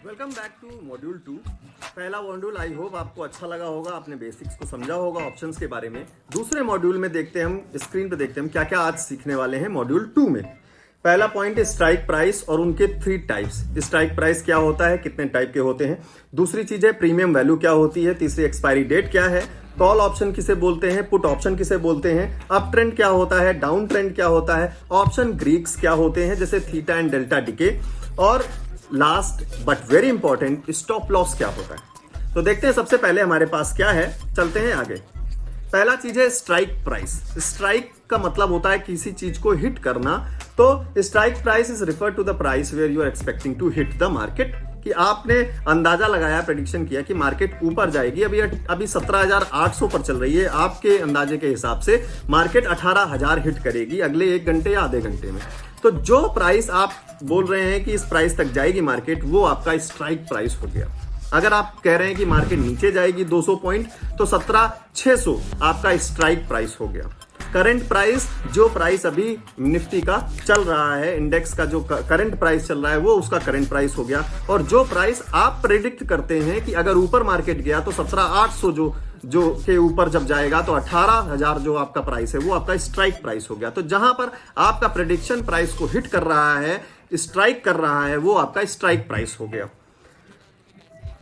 Welcome back to module 2। पहला module I hope आपको अच्छा लगा होगा, आपने बेसिक्स को समझा होगा ऑप्शंस के बारे में। दूसरे मॉड्यूल में देखते हैं हम स्क्रीन पे देखते हैं हम क्या क्या आज सीखने वाले हैं मॉड्यूल 2 में। पहला पॉइंट है स्ट्राइक प्राइस और उनके 3 टाइप्स। स्ट्राइक प्राइस क्या होता है, कितने टाइप के होते हैं। दूसरी चीज है प्रीमियम वैल्यू क्या होती है। तीसरी एक्सपायरी डेट क्या है। कॉल ऑप्शन किसे बोलते हैं, पुट ऑप्शन किसे बोलते हैं। अप ट्रेंड क्या होता है, डाउन ट्रेंड क्या होता है। ऑप्शन ग्रीक्स क्या होते हैं जैसे थीटा एंड डेल्टा डिके। और last but very important stop loss क्या होता है। तो देखते हैं सबसे पहले हमारे पास क्या है, चलते हैं आगे। पहला चीज है स्ट्राइक प्राइस। स्ट्राइक का मतलब होता है किसी चीज को हिट करना। तो strike price is refer to the price where you are expecting to hit the market, कि आपने अंदाजा लगाया, प्रेडिक्शन किया कि मार्केट ऊपर जाएगी। अभी 17,800 पर चल रही है, आपके अंदाजे के हिसाब से मार्केट 18,000 हिट करेगी अगले 1 घंटे या आधे घंटे में। तो जो प्राइस आप बोल रहे हैं कि इस प्राइस तक जाएगी मार्केट, वो आपका स्ट्राइक प्राइस हो गया। अगर आप कह रहे हैं कि मार्केट नीचे जाएगी 200 पॉइंट, तो 17,600 आपका स्ट्राइक प्राइस हो गया। करंट प्राइस, जो प्राइस अभी निफ्टी का चल रहा है, इंडेक्स का जो करंट प्राइस चल रहा है, वो उसका करंट प्राइस हो गया। और जो प्राइस आप प्रेडिक्ट करते हैं कि अगर ऊपर मार्केट गया तो 17,800 जो के ऊपर जब जाएगा तो 18,000 जो आपका प्राइस है वो आपका स्ट्राइक प्राइस हो गया। तो जहां पर आपका प्रेडिक्शन प्राइस को हिट कर रहा है, स्ट्राइक कर रहा है, वो आपका स्ट्राइक प्राइस हो गया।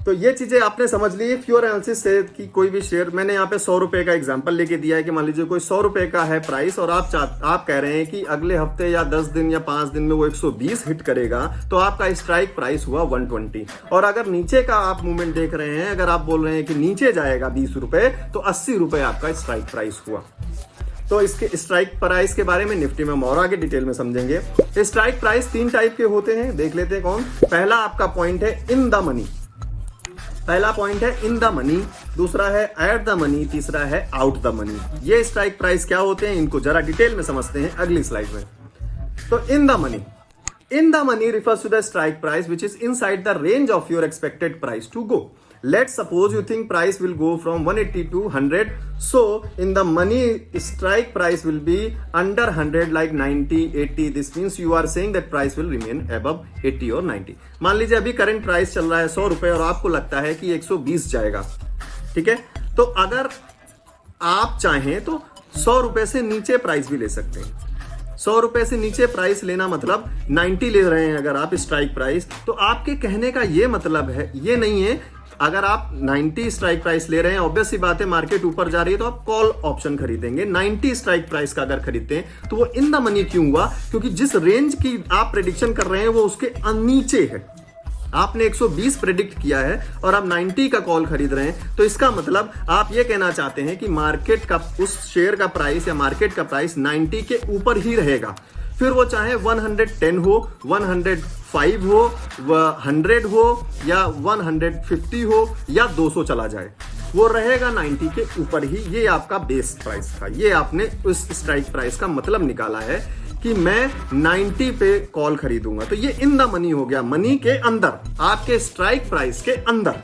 तो ये चीजें आपने समझ ली। प्योर एनालिसिस से कि कोई भी शेयर, मैंने यहाँ पे 100 रुपए का एग्जांपल लेके दिया है कि मान लीजिए कोई 100 रुपए का है प्राइस और आप कह रहे हैं कि अगले हफ्ते या 10 दिन या 5 दिन में वो 120 हिट करेगा, तो आपका स्ट्राइक प्राइस हुआ 120। और अगर नीचे का आप मूवमेंट देख रहे हैं, अगर आप बोल रहे हैं कि नीचे जाएगा 20 रुपए, तो 80 रुपए आपका स्ट्राइक प्राइस हुआ। तो इसके स्ट्राइक प्राइस के बारे में निफ्टी में हम और आगे डिटेल में समझेंगे। स्ट्राइक प्राइस 3 टाइप के होते हैं, देख लेते हैं कौन। पहला आपका पॉइंट है इन द मनी। पहला पॉइंट है इन द मनी, दूसरा है एट द मनी, तीसरा है आउट द मनी। ये स्ट्राइक प्राइस क्या होते हैं, इनको जरा डिटेल में समझते हैं अगली स्लाइड में। तो in the money, in the money refers to the strike price which is inside the range of your expected price to go. Let's suppose you think price will go from 180 to 100. So in the money strike price will be under 100 like 90, 80. This means you are saying that price will remain above 80 or 90. मान लीजिए अभी current price चल रहा है 100 रुपए और आपको लगता है कि 120 जाएगा, ठीक है। तो अगर आप चाहें तो 100 रुपए से नीचे प्राइस भी ले सकते हैं। 100 रुपए से नीचे प्राइस लेना मतलब 90 ले रहे हैं अगर आप स्ट्राइक प्राइस, तो आपके कहने का ये मतलब है, ये नहीं है अगर आप 90 स्ट्राइक प्राइस ले रहे हैं, ऑब्वियस सी बात है मार्केट ऊपर जा रही है तो आप कॉल ऑप्शन खरीदेंगे। 90 स्ट्राइक प्राइस का अगर खरीदते हैं तो वो इन द मनी क्यों हुआ, क्योंकि जिस रेंज की आप प्रेडिक्शन कर रहे हैं वो उसके नीचे है। आपने 120 प्रेडिक्ट किया है और आप 90 का कॉल खरीद रहे हैं, तो इसका मतलब आप ये कहना चाहते हैं कि मार्केट का, उस शेयर का प्राइस या मार्केट का प्राइस 90 के ऊपर ही रहेगा। फिर वो चाहे 110 हो, 105 हो, 100 हो या 150 हो या 200 चला जाए, वो रहेगा 90 के ऊपर ही। ये आपका बेस प्राइस था। ये आपने उस स्ट्राइक प्राइस का मतलब निकाला है कि मैं 90 पे कॉल खरीदूंगा। तो ये इन द मनी हो गया, मनी के अंदर, आपके स्ट्राइक प्राइस के अंदर।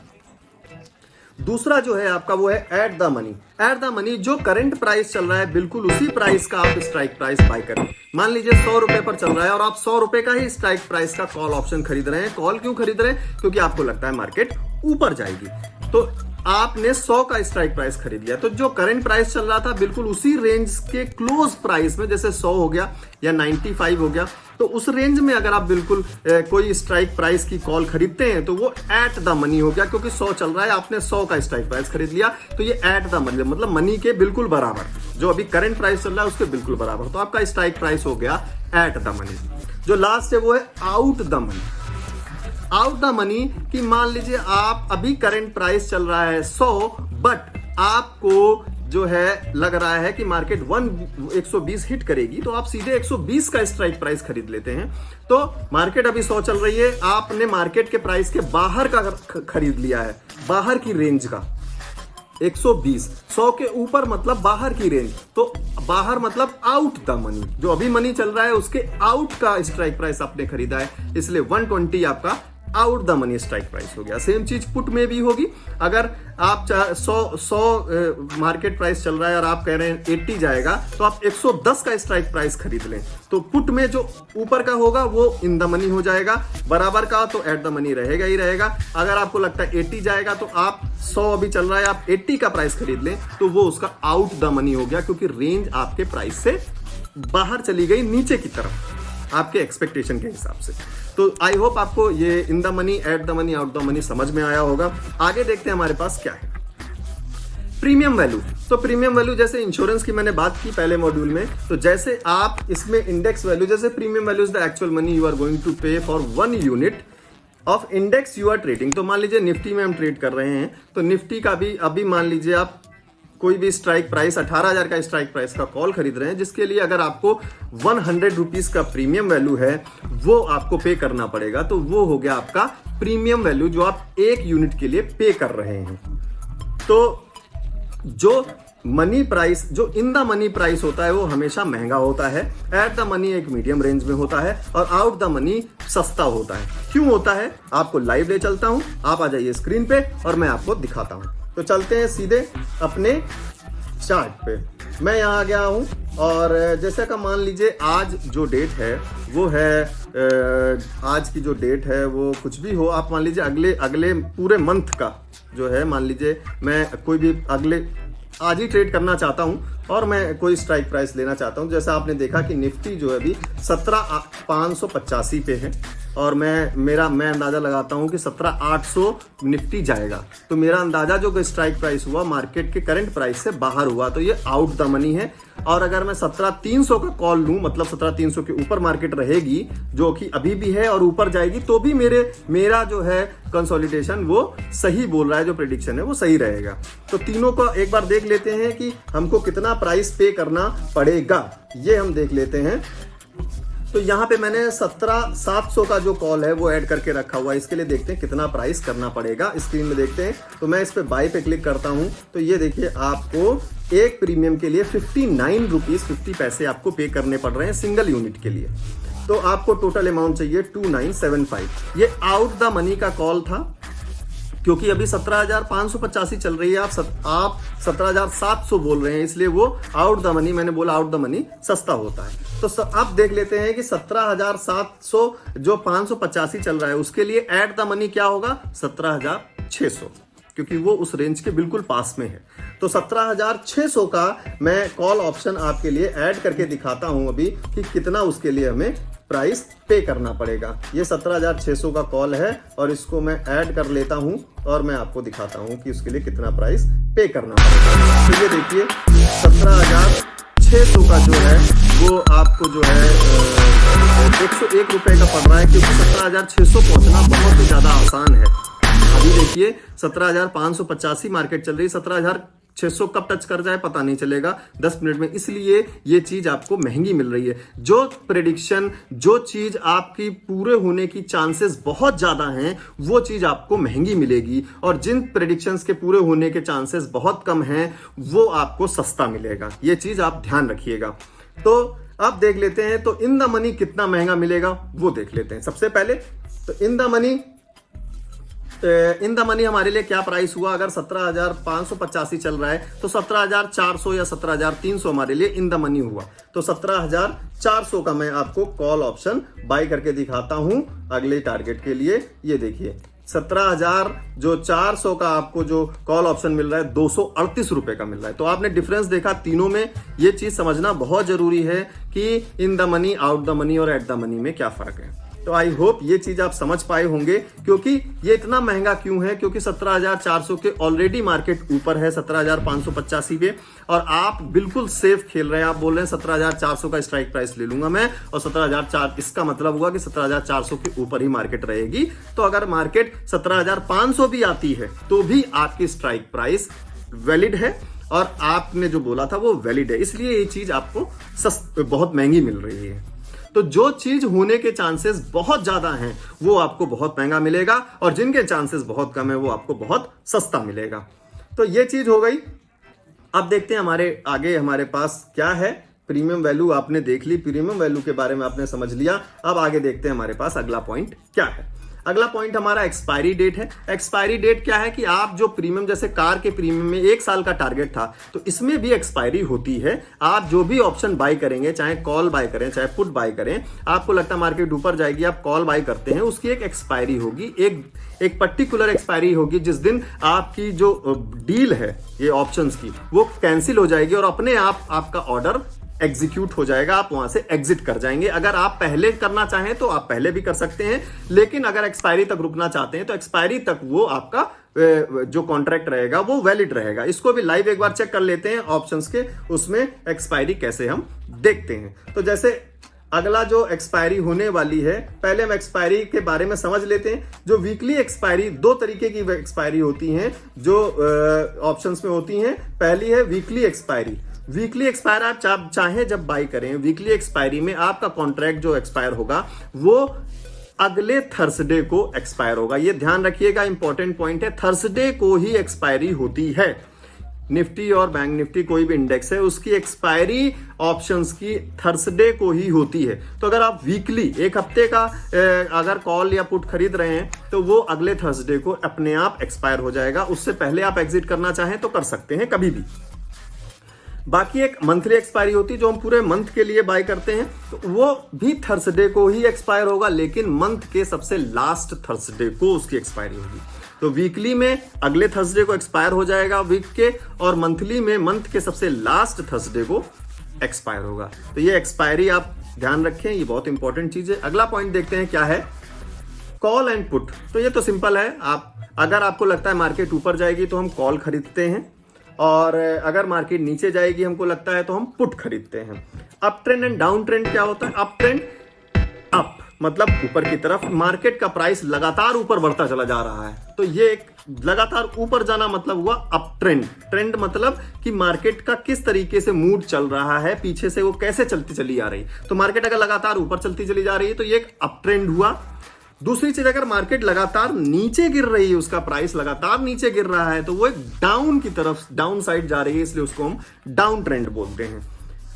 दूसरा जो है आपका वो है at the money. At the money, जो करंट प्राइस चल रहा है बिल्कुल उसी प्राइस का आप स्ट्राइक प्राइस बाय करें। मान लीजिए 100 रुपए पर चल रहा है और आप 100 रुपए का ही स्ट्राइक प्राइस का कॉल ऑप्शन खरीद रहे हैं। कॉल क्यों खरीद रहे हैं, क्योंकि आपको लगता है मार्केट ऊपर जाएगी। तो आपने 100 का स्ट्राइक प्राइस खरीद लिया, तो जो करंट प्राइस चल रहा था बिल्कुल उसी रेंज के क्लोज प्राइस में, जैसे 100 हो गया या 95 हो गया, तो उस रेंज में अगर आप बिल्कुल कोई स्ट्राइक प्राइस की कॉल खरीदते हैं तो वो एट द मनी हो गया। क्योंकि 100 चल रहा है, आपने 100 का स्ट्राइक प्राइस खरीद लिया, तो ये एट द मनी मतलब मनी के बिल्कुल बराबर, जो अभी करंट प्राइस चल रहा है उसके बिल्कुल बराबर, तो आपका स्ट्राइक प्राइस हो गया एट द मनी। जो लास्ट है वो है out the money. Out the money कि मान लीजिए आप अभी करंट प्राइस चल रहा है 100, बट आपको जो है लग रहा है कि मार्केट 120 हिट करेगी, तो आप सीधे 120 का स्ट्राइक प्राइस खरीद लेते हैं। तो मार्केट अभी 100 चल रही है, आपने मार्केट के प्राइस के बाहर का खरीद लिया है, बाहर की रेंज का 120। 100 के ऊपर मतलब बाहर की रेंज, तो बाहर मतलब आउट द मनी, जो अभी मनी चल रहा है उसके आउट का स्ट्राइक प्राइस आपने खरीदा है, इसलिए 120 आपका out the money strike price हो गया। सेम चीज पुट में भी होगी। अगर आप 100 मार्केट प्राइस चल रहा है और आप कह रहे हैं 80 जाएगा, तो आप 110 का स्ट्राइक प्राइस खरीद लें, तो पुट में जो ऊपर का होगा वो इन द मनी हो जाएगा, बराबर का तो एट द मनी रहेगा ही रहेगा। अगर आपको लगता है 80 जाएगा, तो आप 100 अभी चल रहा है, आप 80 का प्राइस खरीद लें, तो वो उसका आउट द मनी हो गया, क्योंकि रेंज आपके प्राइस से बाहर चली गई नीचे की तरफ आपके एक्सपेक्टेशन के हिसाब से। तो आई होप आपको ये in the money, at the money, out the money समझ में आया होगा। आगे देखते हैं हमारे पास क्या है प्रीमियम वैल्यू। तो प्रीमियम वैल्यू जैसे इंश्योरेंस की मैंने बात की पहले मॉड्यूल में, तो जैसे आप इसमें इंडेक्स वैल्यू, जैसे premium value is the actual money you are going to pay for 1 unit of index you are trading. तो मान लीजिए निफ्टी में हम ट्रेड कर रहे हैं, तो निफ्टी का भी अभी मान लीजिए आप कोई भी स्ट्राइक प्राइस 18,000 का स्ट्राइक प्राइस का कॉल खरीद रहे हैं, जिसके लिए अगर आपको 100 रुपीज का प्रीमियम वैल्यू है वो आपको पे करना पड़ेगा। तो वो हो गया आपका प्रीमियम वैल्यू जो आप 1 यूनिट के लिए पे कर रहे हैं। तो जो मनी प्राइस, जो इन द मनी प्राइस होता है वो हमेशा महंगा होता है, एट द मनी एक मीडियम रेंज में होता है, और आउट द मनी सस्ता होता है। क्यों होता है आपको लाइव ले चलता हूं, आप आ जाइए स्क्रीन पे और मैं आपको दिखाता हूं। तो चलते हैं सीधे अपने चार्ट पे। मैं यहाँ आ गया हूँ, और जैसा का मान लीजिए आज जो डेट है वो है, आज की जो डेट है वो कुछ भी हो, आप मान लीजिए अगले पूरे मंथ का जो है, मान लीजिए मैं कोई भी अगले आज ही ट्रेड करना चाहता हूं और मैं कोई स्ट्राइक प्राइस लेना चाहता हूं। जैसा आपने देखा कि निफ्टी जो है अभी 17,585 पे है, और मैं अंदाजा लगाता हूं कि 17,800 निफ्टी जाएगा। तो मेरा अंदाजा जो स्ट्राइक प्राइस हुआ मार्केट के करंट प्राइस से बाहर हुआ, तो ये आउट द मनी है। और अगर मैं 17,300 का कॉल लूं, मतलब 17,300 के ऊपर मार्केट रहेगी, जो कि अभी भी है, और ऊपर जाएगी, तो भी मेरा जो है कंसोलिडेशन वो सही बोल रहा है, जो प्रेडिक्शन है वो सही रहेगा। तो तीनों को एक बार देख लेते हैं कि हमको कितना प्राइस पे करना पड़ेगा, ये हम देख लेते हैं। तो यहाँ पे मैंने 17,700 का जो कॉल है वो ऐड करके रखा हुआ है। इसके लिए देखते हैं कितना प्राइस करना पड़ेगा, स्क्रीन में देखते हैं। तो मैं इस पे बाय पे क्लिक करता हूँ, तो ये देखिए आपको एक प्रीमियम के लिए 59 रुपीज 50 पैसे आपको पे करने पड़ रहे हैं सिंगल यूनिट के लिए। तो आपको टोटल अमाउंट चाहिए 2975। ये आउट द मनी का कॉल था, क्योंकि अभी 17,585 चल रही है, आप 17,700 बोल रहे हैं, इसलिए वो आउट द मनी, मैंने बोला आउट द मनी सस्ता होता है। तो अब देख लेते हैं कि 17,700 जो 585 चल रहा है उसके लिए एट द मनी क्या होगा, 17,600, क्योंकि वो उस रेंज के बिल्कुल पास में है। तो 17,600 का मैं कॉल ऑप्शन आपके लिए ऐड करके दिखाता हूं अभी कि कितना उसके लिए हमें प्राइस पे करना पड़ेगा। ये 17,600 का कॉल है, और इसको मैं ऐड कर लेता हूं और मैं आपको दिखाता हूं कि उसके लिए कितना प्राइस पे करना पड़ेगा। तो ये देखिए 17,600 का जो है वो आपको जो है 101 रुपए का पड़ रहा है, क्योंकि 17,600 पहुंचना बहुत ही ज्यादा आसान है। अभी देखिए 17,585 मार्केट चल रही है, 17,600 कब टच कर जाए पता नहीं चलेगा 10 मिनट में, इसलिए ये चीज आपको महंगी मिल रही है। जो प्रेडिक्शन, जो चीज आपकी पूरे होने की चांसेस बहुत ज्यादा हैं, वो चीज आपको महंगी मिलेगी, और जिन प्रेडिक्शंस के पूरे होने के चांसेस बहुत कम हैं वो आपको सस्ता मिलेगा। ये चीज आप ध्यान रखिएगा। तो अब देख लेते हैं, तो इन द मनी कितना महंगा मिलेगा वो देख लेते हैं। सबसे पहले तो इन द मनी हमारे लिए क्या प्राइस हुआ, अगर 17,585 चल रहा है तो 17,400 या 17,300 हमारे लिए इन द मनी हुआ। तो 17,400 का मैं आपको कॉल ऑप्शन बाय करके दिखाता हूं अगले टारगेट के लिए। ये देखिए 17,400 का आपको जो कॉल ऑप्शन मिल रहा है 238 रुपए का मिल रहा है। तो आपने डिफरेंस देखा तीनों में। ये चीज समझना बहुत जरूरी है कि in the money, out the money और एट द मनी में क्या फर्क है। तो आई होप ये चीज आप समझ पाए होंगे। क्योंकि ये इतना महंगा क्यों है, क्योंकि 17,400 के ऑलरेडी मार्केट ऊपर है 17,585 पे, और आप बिल्कुल सेफ खेल रहे हैं। आप बोल रहे हैं 17,400 का स्ट्राइक प्राइस ले लूंगा मैं, और 17,400, इसका मतलब हुआ कि 17,400 के ऊपर ही मार्केट रहेगी। तो अगर मार्केट 17,500 भी आती है तो भी आपकी स्ट्राइक प्राइस वैलिड है, और आपने जो बोला था वो वैलिड है, इसलिए ये चीज आपको बहुत महंगी मिल रही है। तो जो चीज होने के चांसेस बहुत ज्यादा हैं वो आपको बहुत महंगा मिलेगा, और जिनके चांसेस बहुत कम है वो आपको बहुत सस्ता मिलेगा। तो ये चीज हो गई। अब देखते हैं हमारे आगे हमारे पास क्या है। प्रीमियम वैल्यू आपने देख ली, प्रीमियम वैल्यू के बारे में आपने समझ लिया। अब आगे देखते हैं हमारे पास अगला पॉइंट क्या है। अगला पॉइंट हमारा एक्सपायरी डेट है। एक्सपायरी डेट क्या है कि आप जो प्रीमियम, जैसे कार के प्रीमियम में 1 साल का टारगेट था, तो इसमें भी एक्सपायरी होती है। आप जो भी ऑप्शन बाय करेंगे, चाहे कॉल बाय करें चाहे पुट बाय करें, आपको लगता है मार्केट ऊपर जाएगी, आप कॉल बाय करते हैं, उसकी एक एक्सपायरी होगी, एक पर्टिकुलर एक्सपायरी होगी जिस दिन आपकी जो डील है ये ऑप्शंस की वो कैंसिल हो जाएगी और अपने आप आपका ऑर्डर एग्जीक्यूट हो जाएगा, आप वहां से एग्जिट कर जाएंगे। अगर आप पहले करना चाहें तो आप पहले भी कर सकते हैं, लेकिन अगर एक्सपायरी तक रुकना चाहते हैं तो एक्सपायरी तक वो आपका जो कॉन्ट्रैक्ट रहेगा वो वैलिड रहेगा। इसको भी लाइव एक बार चेक कर लेते हैं ऑप्शंस के, उसमें एक्सपायरी कैसे हम देखते हैं। तो जैसे अगला जो एक्सपायरी होने वाली है, पहले हम एक्सपायरी के बारे में समझ लेते हैं। जो वीकली एक्सपायरी, 2 तरीके की एक्सपायरी होती हैं जो ऑप्शंस में होती हैं। पहली है वीकली एक्सपायरी। वीकली एक्सपायर आप चाहे जब बाई करें, वीकली एक्सपायरी में आपका कॉन्ट्रैक्ट जो एक्सपायर होगा वो अगले थर्सडे को एक्सपायर होगा। ये ध्यान रखिएगा, इंपॉर्टेंट पॉइंट है, थर्सडे को ही एक्सपायरी होती है। निफ्टी और बैंक निफ्टी कोई भी इंडेक्स है, उसकी एक्सपायरी ऑप्शंस की थर्सडे को ही होती है। तो अगर आप वीकली, एक हफ्ते का अगर कॉल या पुट खरीद रहे हैं तो वो अगले थर्सडे को अपने आप एक्सपायर हो जाएगा। उससे पहले आप एग्जिट करना चाहें तो कर सकते हैं कभी भी। बाकी एक मंथली एक्सपायरी होती है जो हम पूरे मंथ के लिए बाय करते हैं, तो वो भी थर्सडे को ही एक्सपायर होगा, लेकिन मंथ के सबसे लास्ट थर्सडे को उसकी एक्सपायरी होगी। तो वीकली में अगले थर्सडे को एक्सपायर हो जाएगा वीक के, और मंथली में मंथ के सबसे लास्ट थर्सडे को एक्सपायर होगा। तो ये एक्सपायरी आप ध्यान रखें, ये बहुत इंपॉर्टेंट चीज है। अगला पॉइंट देखते हैं क्या है, कॉल एंड पुट। तो ये तो सिंपल है, अगर आपको लगता है मार्केट ऊपर जाएगी तो हम कॉल खरीदते हैं, और अगर मार्केट नीचे जाएगी हमको लगता है तो हम पुट खरीदते हैं। Up trend and down trend क्या होता है? अप ट्रेंड, अप मतलब ऊपर की तरफ, मार्केट का प्राइस लगातार ऊपर बढ़ता चला जा रहा है, तो ये एक लगातार ऊपर जाना मतलब हुआ अप ट्रेंड। ट्रेंड मतलब कि मार्केट का किस तरीके से मूड चल रहा है, पीछे से वो कैसे चलती चली आ रही। तो मार्केट अगर लगातार ऊपर चलती चली जा रही है तो ये एक अप ट्रेंड हुआ। दूसरी चीज, अगर मार्केट लगातार नीचे गिर रही है, उसका प्राइस लगातार नीचे गिर रहा है, तो वो एक डाउन की तरफ, डाउन साइड जा रही है, इसलिए उसको हम डाउन ट्रेंड बोलते हैं।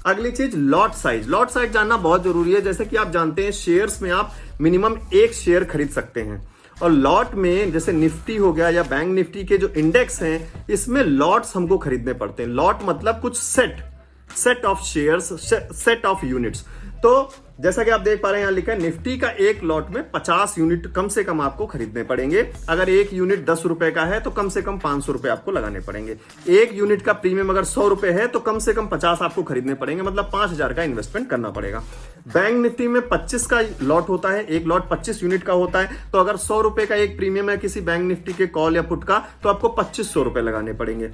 अगली चीज लॉट साइज। लॉट साइज जानना बहुत जरूरी है। जैसे कि आप जानते हैं शेयर्स में आप मिनिमम 1 शेयर खरीद सकते हैं, और लॉट में जैसे निफ्टी हो गया या बैंक निफ्टी के जो इंडेक्स हैं, इसमें लॉट्स हमको खरीदने पड़ते हैं। लॉट मतलब कुछ set of shares, set of units. तो जैसा कि आप देख पा रहे हैं, यहां लिखा है निफ्टी का एक लॉट में 50 यूनिट कम से कम आपको खरीदने पड़ेंगे। अगर एक यूनिट 10 रुपए का है तो कम से कम 500 रुपए आपको लगाने पड़ेंगे। एक यूनिट का प्रीमियम अगर 100 रुपए है तो कम से कम 50 आपको खरीदने पड़ेंगे, मतलब 5000 का इन्वेस्टमेंट करना पड़ेगा। बैंक निफ्टी में 25 का लॉट होता है, एक लॉट 25 यूनिट का होता है, तो अगर 100 रुपए का एक प्रीमियम है किसी बैंक निफ्टी के कॉल या पुट का, तो आपको 2500 रुपए लगाने पड़ेंगे।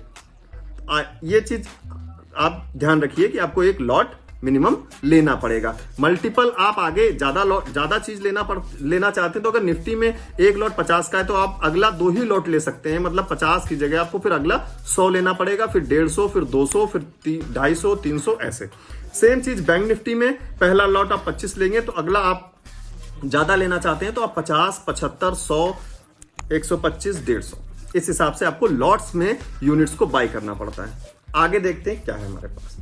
ये चीज आप ध्यान रखिए कि आपको एक लॉट मिनिमम लेना पड़ेगा। मल्टीपल आप आगे ज्यादा चीज लेना चाहते हैं, तो अगर निफ्टी में एक लॉट 50 का है तो आप अगला 2 ही लॉट ले सकते हैं, मतलब 50 की जगह आपको फिर अगला 100 लेना पड़ेगा, फिर 150, फिर 200, फिर 250, 300 ऐसे। सेम चीज बैंक निफ्टी में, पहला लॉट आप 25 लेंगे, तो अगला आप ज्यादा लेना चाहते हैं तो आप 50, 75, 100, 125, 150, इस हिसाब से आपको लॉट्स में यूनिट्स को बाय करना पड़ता है। आगे देखते हैं क्या है हमारे पास।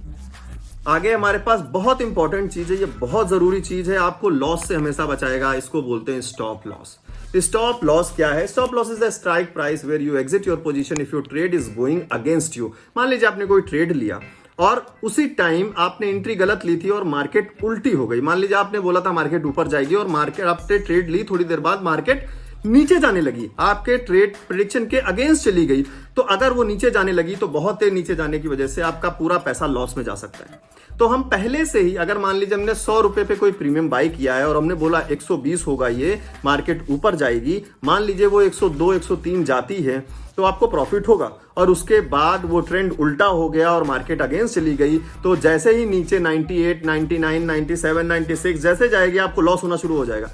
आगे हमारे पास बहुत इंपॉर्टेंट चीज है, ये बहुत जरूरी चीज है, आपको लॉस से हमेशा बचाएगा। इसको बोलते हैं स्टॉप लॉस। स्टॉप लॉस क्या है? Stop loss is the strike price where you exit your position if your trade is going against you. मान लीजिए आपने कोई ट्रेड लिया और उसी टाइम आपने एंट्री गलत ली थी और मार्केट उल्टी हो गई। मान लीजिए आपने बोला था मार्केट ऊपर जाएगी और मार्केट, आपने ट्रेड ली, थोड़ी देर बाद मार्केट नीचे जाने लगी, आपके ट्रेड प्रेडिक्शन के अगेंस्ट चली गई। तो अगर वो नीचे जाने लगी तो बहुत तेज नीचे जाने की वजह से आपका पूरा पैसा लॉस में जा सकता है। तो हम पहले से ही, अगर मान लीजिए हमने 100 रुपए पे कोई प्रीमियम बाई किया है और हमने बोला 120 होगा, ये मार्केट ऊपर जाएगी, मान लीजिए वो 102, 103 जाती है, तो आपको प्रॉफिट होगा। और उसके बाद वो ट्रेंड उल्टा हो गया और मार्केट अगेंस्ट चली गई, तो जैसे ही नीचे 98, 99, 97, 96 जैसे जाएगी, आपको लॉस होना शुरू हो जाएगा।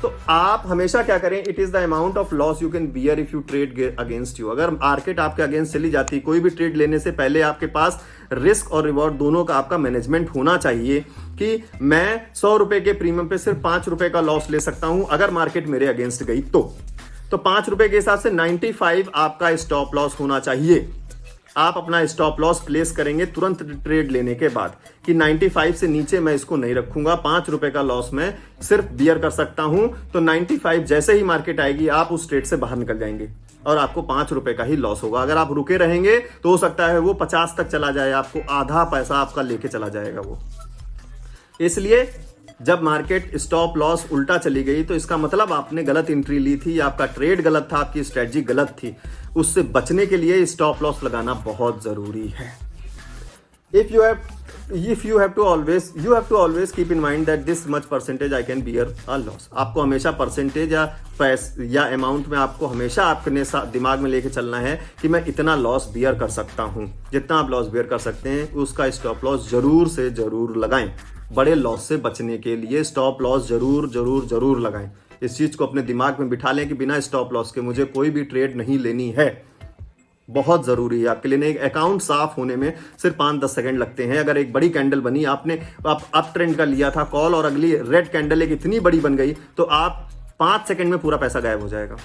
तो आप हमेशा क्या करें, it is the amount of loss you can bear if you trade against you. अगर मार्केट आपके अगेंस्ट चली जाती है, कोई भी ट्रेड लेने से पहले आपके पास रिस्क और रिवॉर्ड दोनों का आपका मैनेजमेंट होना चाहिए कि मैं 100 रुपए के प्रीमियम पे सिर्फ 5 रुपए का लॉस ले सकता हूं अगर मार्केट मेरे अगेंस्ट गई तो 5 रुपए के हिसाब से 95 आपका स्टॉप लॉस होना चाहिए। आप अपना स्टॉप लॉस प्लेस करेंगे तुरंत ट्रेड लेने के बाद कि 95 से नीचे मैं इसको नहीं रखूंगा, 5 रुपए का लॉस मैं सिर्फ बियर कर सकता हूं। तो 95 जैसे ही मार्केट आएगी आप उस ट्रेड से बाहर निकल जाएंगे और आपको 5 रुपए का ही लॉस होगा। अगर आप रुके रहेंगे तो हो सकता है वो 50 तक चला जाए, आपको आधा पैसा आपका लेके चला जाएगा वो। इसलिए जब मार्केट स्टॉप लॉस उल्टा चली गई तो इसका मतलब आपने गलत एंट्री ली थी, आपका ट्रेड गलत था, आपकी स्ट्रेटजी गलत थी। उससे बचने के लिए स्टॉप लॉस लगाना बहुत जरूरी है। If you have to always keep in mind that this much percentage I can bear a loss। आपको हमेशा परसेंटेज या अमाउंट में आपको हमेशा अपने दिमाग में लेके चलना है कि मैं इतना लॉस बियर कर सकता हूं। जितना आप लॉस बियर कर सकते हैं उसका स्टॉप लॉस जरूर से जरूर लगाएं। बड़े लॉस से बचने के लिए स्टॉप लॉस जरूर लगाएं। इस चीज को अपने दिमाग में बिठा लें कि बिना स्टॉप लॉस के मुझे कोई भी ट्रेड नहीं लेनी है। बहुत जरूरी है आपके लिए। एक अकाउंट साफ होने में सिर्फ 5-10 सेकंड लगते हैं। अगर एक बड़ी कैंडल बनी, आपने अप ट्रेंड का लिया था कॉल और अगली रेड कैंडल एक इतनी बड़ी बन गई तो आप 5 सेकंड में पूरा पैसा गायब हो जाएगा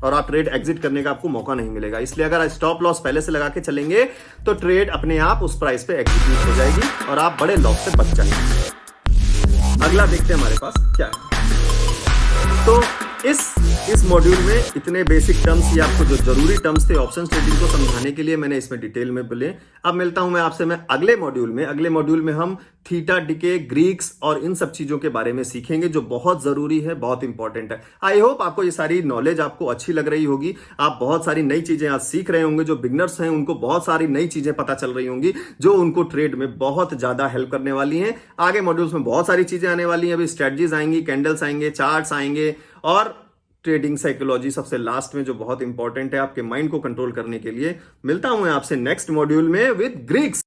और आप ट्रेड एग्जिट करने का आपको मौका नहीं मिलेगा। इसलिए अगर स्टॉप लॉस पहले से लगा के चलेंगे तो ट्रेड अपने आप उस प्राइस पे एग्जीक्यूट हो जाएगी और आप बड़े लॉस से बच जाएंगे। अगला देखते हैं हमारे पास क्या है। तो इस मॉड्यूल में इतने बेसिक टर्म्स या आपको जो जरूरी टर्म्स थे ऑप्शन ट्रेडिंग को समझाने के लिए मैंने इसमें डिटेल में बोले। अब मिलता हूं मैं आपसे अगले मॉड्यूल में हम थीटा, डिके, ग्रीक्स और इन सब चीजों के बारे में सीखेंगे जो बहुत जरूरी है, बहुत इंपॉर्टेंट है। आई होप आपको ये सारी नॉलेज आपको अच्छी लग रही होगी। आप बहुत सारी नई चीजें आज सीख रहे होंगे। जो बिगनर्स हैं उनको बहुत सारी नई चीजें पता चल रही होंगी जो उनको ट्रेड में बहुत ज्यादा हेल्प करने वाली हैं। आगे मॉड्यूल्स में बहुत सारी चीजें आने वाली हैं। अभी स्ट्रेटजीज आएंगी, कैंडल्स आएंगे, चार्ट्स आएंगे और ट्रेडिंग साइकोलॉजी सबसे लास्ट में जो बहुत इंपॉर्टेंट है आपके माइंड को कंट्रोल करने के लिए। मिलता हूं मैं आपसे नेक्स्ट मॉड्यूल में विद ग्रीक्स।